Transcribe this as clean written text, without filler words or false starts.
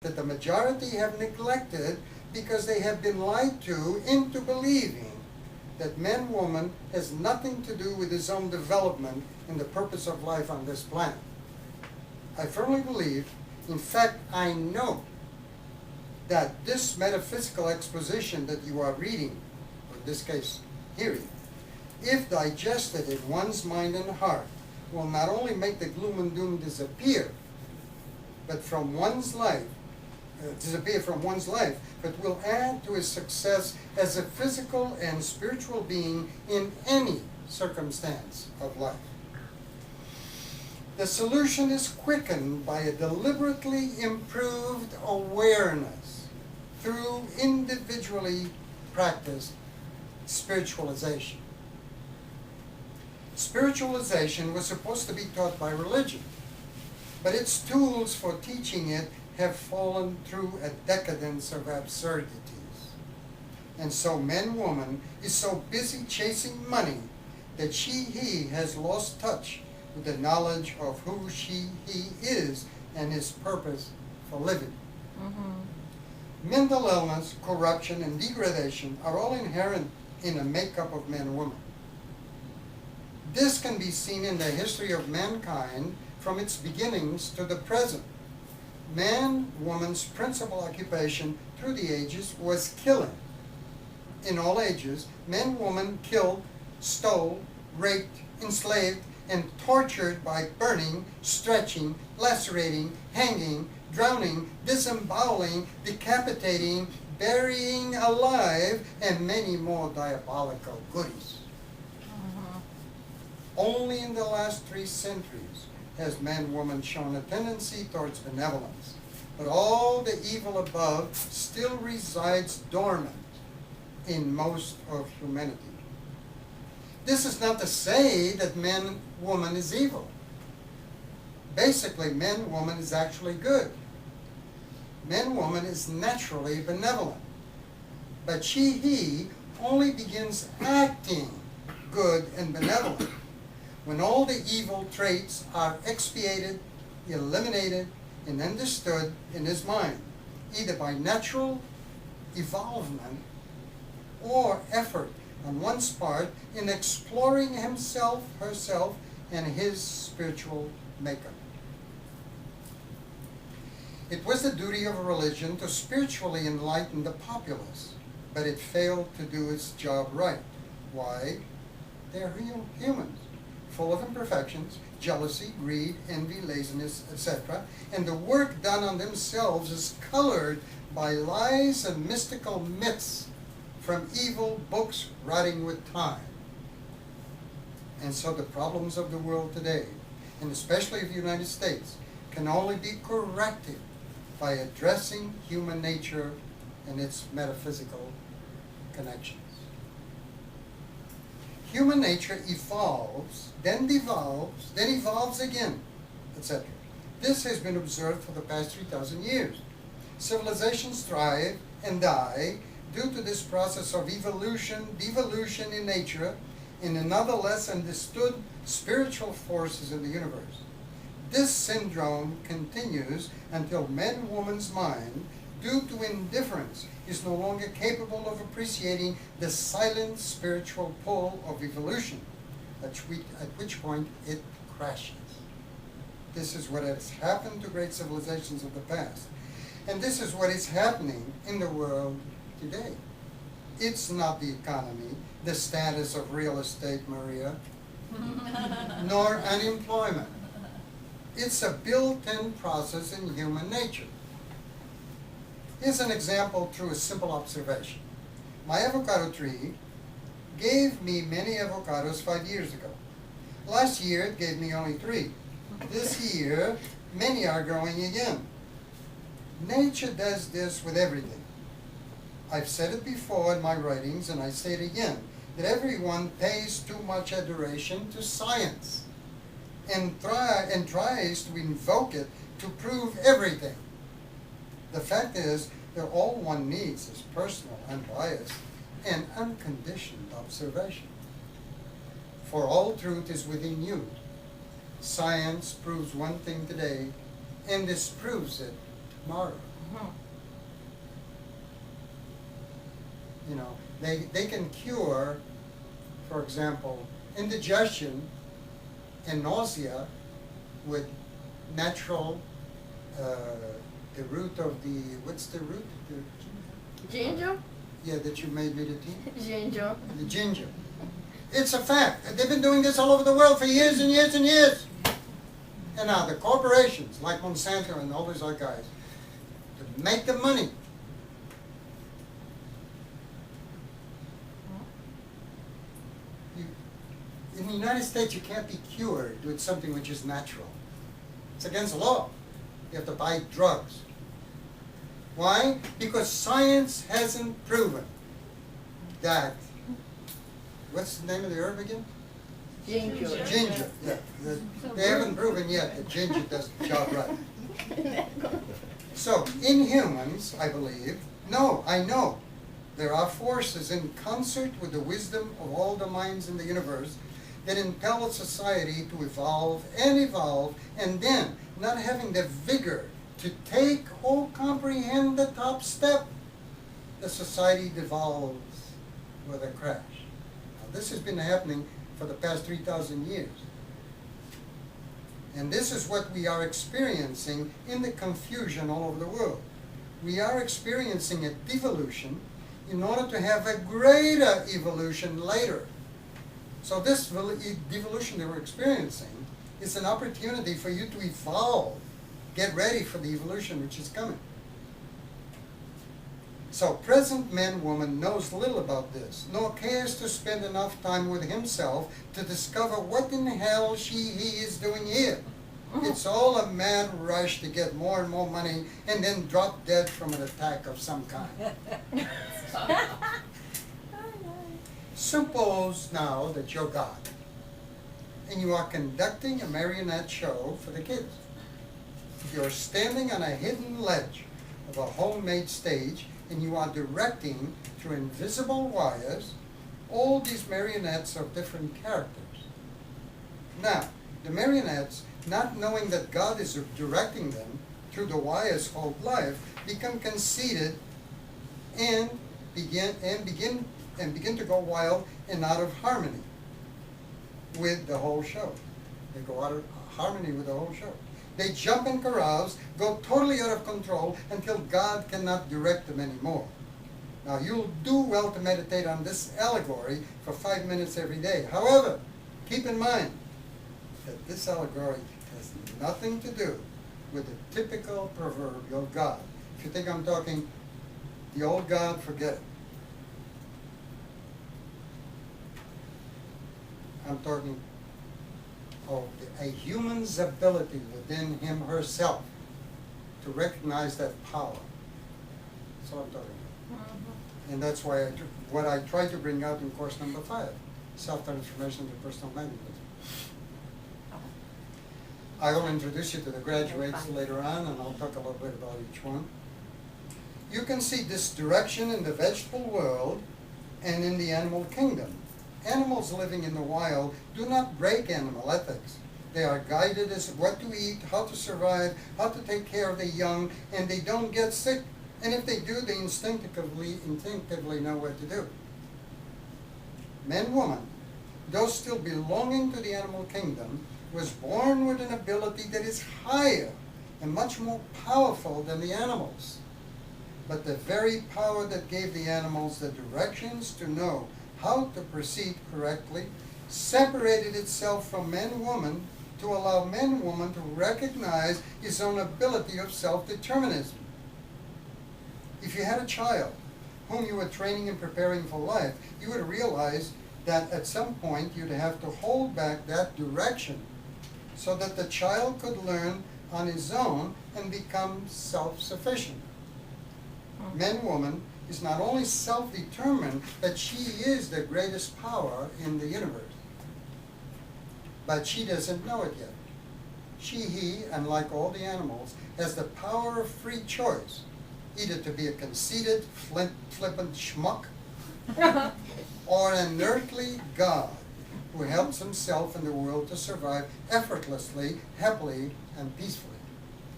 that the majority have neglected because they have been lied to into believing that man-woman has nothing to do with his own development and the purpose of life on this planet. I firmly believe, in fact, I know that this metaphysical exposition that you are reading, or in this case, hearing, if digested in one's mind and heart, will not only make the gloom and doom disappear, but from one's life, but will add to his success as a physical and spiritual being in any circumstance of life. The solution is quickened by a deliberately improved awareness through individually practiced spiritualization. Spiritualization was supposed to be taught by religion, but its tools for teaching it have fallen through a decadence of absurdities. And so man-woman is so busy chasing money that he has lost touch with the knowledge of who he is and his purpose for living. Mm-hmm. Mental illness, corruption, and degradation are all inherent in the makeup of man and woman. This can be seen in the history of mankind from its beginnings to the present. Man-woman's principal occupation through the ages was killing. In all ages, man-woman killed, stole, raped, enslaved, and tortured by burning, stretching, lacerating, hanging, drowning, disemboweling, decapitating, burying alive, and many more diabolical goodies. Only in the last 3 centuries has man-woman shown a tendency towards benevolence. But all the evil above still resides dormant in most of humanity. This is not to say that man-woman is evil. Basically, man-woman is actually good. Man-woman is naturally benevolent. But he only begins acting good and benevolent when all the evil traits are expiated, eliminated, and understood in his mind, either by natural evolvement or effort on one's part in exploring himself, herself, and his spiritual makeup. It was the duty of a religion to spiritually enlighten the populace, but it failed to do its job right. Why? They're humans, full of imperfections, jealousy, greed, envy, laziness, etc. And the work done on themselves is colored by lies and mystical myths from evil books rotting with time. And so the problems of the world today, and especially of the United States, can only be corrected by addressing human nature and its metaphysical connections. Human nature evolves, then devolves, then evolves again, etc. This has been observed for the past 3,000 years. Civilizations thrive and die due to this process of evolution, devolution in nature, and in other less understood spiritual forces in the universe. This syndrome continues until man-woman's mind, due to indifference, is no longer capable of appreciating the silent spiritual pull of evolution, at which point it crashes. This is what has happened to great civilizations of the past. And this is what is happening in the world today. It's not the economy, the status of real estate, Maria, nor unemployment. It's a built-in process in human nature. Here's an example through a simple observation. My avocado tree gave me many avocados 5 years ago. Last year it gave me only 3. This year, many are growing again. Nature does this with everything. I've said it before in my writings, and I say it again, that everyone pays too much adoration to science and tries to invoke it to prove everything. The fact is that all one needs is personal, unbiased, and unconditioned observation. For all truth is within you. Science proves one thing today and disproves it tomorrow. You know, they can cure, for example, indigestion and nausea with natural, the root of the, what's the root? Ginger? Yeah, that you made me the tea? Ginger. The ginger. It's a fact. They've been doing this all over the world for years and years and years. And now the corporations like Monsanto and all those other guys, to make the money. In the United States, you can't be cured with something which is natural. It's against the law. You have to buy drugs. Why? Because science hasn't proven that, what's the name of the herb again? Ginger. Ginger, yeah. They haven't proven yet that ginger does the job right. So, in humans, I believe, no, I know, there are forces in concert with the wisdom of all the minds in the universe that impel a society to evolve, and then, not having the vigor to take or comprehend the top step, the society devolves with a crash. Now, this has been happening for the past 3,000 years. And this is what we are experiencing in the confusion all over the world. We are experiencing a devolution in order to have a greater evolution later. So this devolution that we're experiencing is an opportunity for you to evolve. Get ready for the evolution which is coming. So present man, woman knows little about this, nor cares to spend enough time with himself to discover what in the hell he is doing here. It's all a mad rush to get more and more money and then drop dead from an attack of some kind. Suppose now that you're God and you are conducting a marionette show for the kids. You're standing on a hidden ledge of a homemade stage and you are directing through invisible wires all these marionettes of different characters. Now, the marionettes, not knowing that God is directing them through the wires called life, become conceited and begin to go wild and out of harmony with the whole show. They go out of harmony with the whole show. They jump and carouse, go totally out of control until God cannot direct them anymore. Now you'll do well to meditate on this allegory for 5 minutes every day. However, keep in mind that this allegory has nothing to do with the typical proverbial God. If you think I'm talking the old God, forget it. I'm talking of a human's ability within him herself to recognize that power. That's what I'm talking about. And that's why what I try to bring out in course number 5, self-transformation to personal magnetism. I will introduce you to the graduates later on, and I'll talk a little bit about each one. You can see this direction in the vegetable world and in the animal kingdom. Animals living in the wild do not break animal ethics. They are guided as what to eat, how to survive, how to take care of the young, and they don't get sick. And if they do, they instinctively know what to do. Man, woman, though still belonging to the animal kingdom, was born with an ability that is higher and much more powerful than the animals. But the very power that gave the animals the directions to know how to proceed correctly separated itself from man-woman to allow man-woman to recognize his own ability of self-determinism. If you had a child whom you were training and preparing for life, you would realize that at some point you'd have to hold back that direction so that the child could learn on his own and become self-sufficient. Man-woman is not only self-determined, but she is the greatest power in the universe. But she doesn't know it yet. He, unlike all the animals, has the power of free choice, either to be a conceited, flippant schmuck, or an earthly God who helps himself and the world to survive effortlessly, happily, and peacefully.